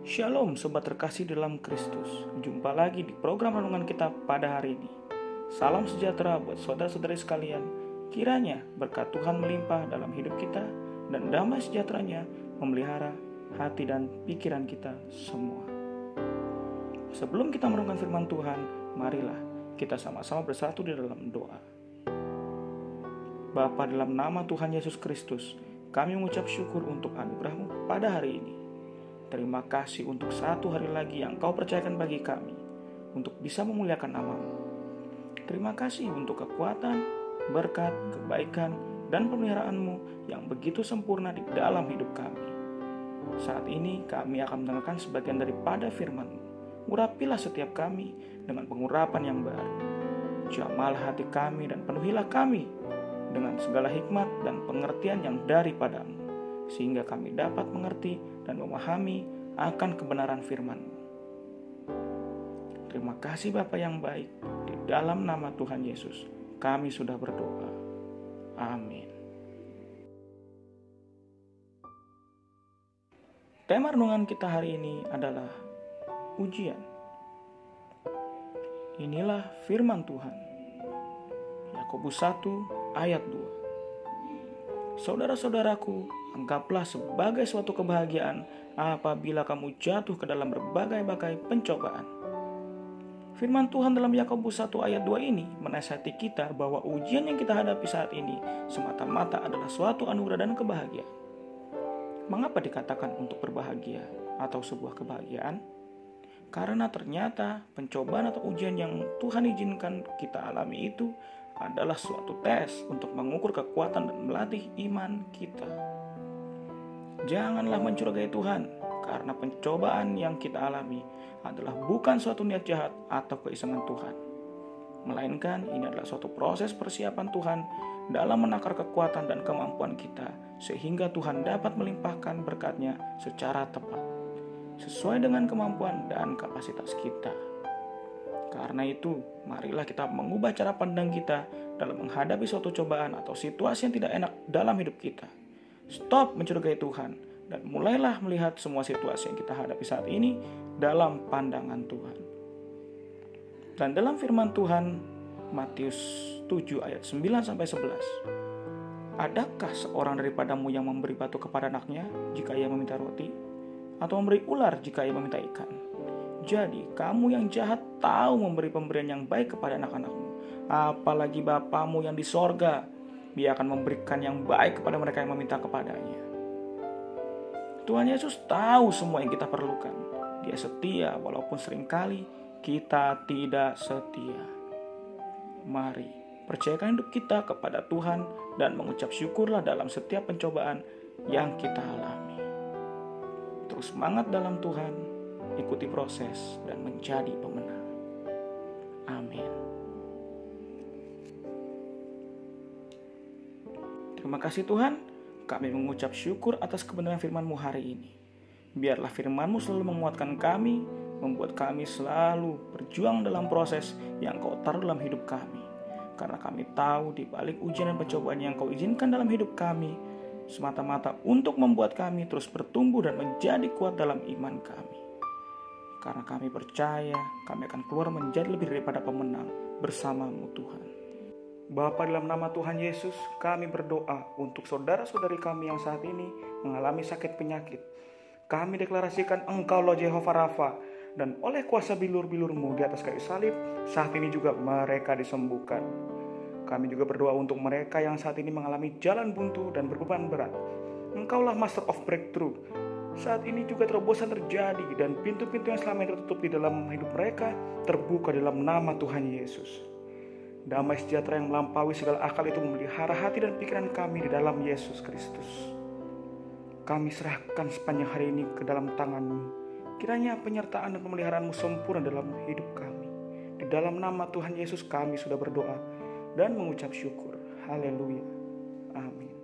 Shalom sobat terkasih dalam Kristus. Jumpa lagi di program renungan kita pada hari ini. Salam sejahtera buat saudara-saudari sekalian. Kiranya berkat Tuhan melimpah dalam hidup kita dan damai sejahteranya memelihara hati dan pikiran kita semua. Sebelum kita merenungkan firman Tuhan, marilah kita sama-sama bersatu di dalam doa. Bapa, dalam nama Tuhan Yesus Kristus, kami mengucap syukur untuk anugerah-Mu pada hari ini. Terima kasih untuk satu hari lagi yang Kau percayakan bagi kami untuk bisa memuliakan nama-Mu. Terima kasih untuk kekuatan, berkat, kebaikan, dan pemeliharaan-Mu yang begitu sempurna di dalam hidup kami. Saat ini kami akan mendengarkan sebagian daripada firman-Mu. Urapilah setiap kami dengan pengurapan yang baru. Jamalah hati kami dan penuhilah kami dengan segala hikmat dan pengertian yang daripada-Mu, sehingga kami dapat mengerti dan memahami akan kebenaran firman-Mu. Terima kasih Bapa yang baik, di dalam nama Tuhan Yesus kami sudah berdoa. Amin. Tema renungan kita hari ini adalah ujian. Inilah firman Tuhan. Yakobus 1 ayat 2. Saudara-saudaraku, anggaplah sebagai suatu kebahagiaan apabila kamu jatuh ke dalam berbagai-bagai pencobaan. Firman Tuhan dalam Yakobus 1 ayat 2 ini menasihati kita bahwa ujian yang kita hadapi saat ini semata-mata adalah suatu anugerah dan kebahagiaan. Mengapa dikatakan untuk berbahagia atau sebuah kebahagiaan? Karena ternyata pencobaan atau ujian yang Tuhan izinkan kita alami itu adalah suatu tes untuk mengukur kekuatan dan melatih iman kita. Janganlah mencurigai Tuhan, karena pencobaan yang kita alami adalah bukan suatu niat jahat atau keisengan Tuhan, melainkan ini adalah suatu proses persiapan Tuhan dalam menakar kekuatan dan kemampuan kita, sehingga Tuhan dapat melimpahkan berkat-Nya secara tepat, sesuai dengan kemampuan dan kapasitas kita. Karena itu, marilah kita mengubah cara pandang kita dalam menghadapi suatu cobaan atau situasi yang tidak enak dalam hidup kita. Stop mencurigai Tuhan dan mulailah melihat semua situasi yang kita hadapi saat ini dalam pandangan Tuhan. Dan dalam firman Tuhan, Matius 7 ayat 9-11. Adakah seorang daripadamu yang memberi batu kepada anaknya jika ia meminta roti? Atau memberi ular jika ia meminta ikan? Jadi kamu yang jahat tahu memberi pemberian yang baik kepada anak-anakmu. Apalagi Bapamu yang di sorga, Dia akan memberikan yang baik kepada mereka yang meminta kepadanya. Tuhan Yesus tahu semua yang kita perlukan. Dia setia walaupun seringkali kita tidak setia. Mari percayakan hidup kita kepada Tuhan dan mengucap syukurlah dalam setiap pencobaan yang kita alami. Terus semangat dalam Tuhan, ikuti proses dan menjadi pemenang. Amin. Terima kasih Tuhan, kami mengucap syukur atas kebenaran firman-Mu hari ini. Biarlah firman-Mu selalu menguatkan kami, membuat kami selalu berjuang dalam proses yang Kau taruh dalam hidup kami. Karena kami tahu di balik ujian dan pencobaan yang Kau izinkan dalam hidup kami, semata-mata untuk membuat kami terus bertumbuh dan menjadi kuat dalam iman kami. Karena kami percaya kami akan keluar menjadi lebih daripada pemenang bersama-Mu Tuhan. Bapa, dalam nama Tuhan Yesus, kami berdoa untuk saudara-saudari kami yang saat ini mengalami sakit penyakit. Kami deklarasikan Engkaulah Jehovah Rafa, dan oleh kuasa bilur-bilur-Mu di atas kayu salib, saat ini juga mereka disembuhkan. Kami juga berdoa untuk mereka yang saat ini mengalami jalan buntu dan berbeban berat. Engkaulah Master of Breakthrough. Saat ini juga terobosan terjadi dan pintu-pintu yang selama ini tertutup di dalam hidup mereka terbuka dalam nama Tuhan Yesus. Damai sejahtera yang melampaui segala akal itu memelihara hati dan pikiran kami di dalam Yesus Kristus. Kami serahkan sepanjang hari ini ke dalam tangan-Mu. Kiranya penyertaan dan pemeliharaan-Mu sempurna dalam hidup kami. Di dalam nama Tuhan Yesus kami sudah berdoa dan mengucap syukur. Haleluya. Amin.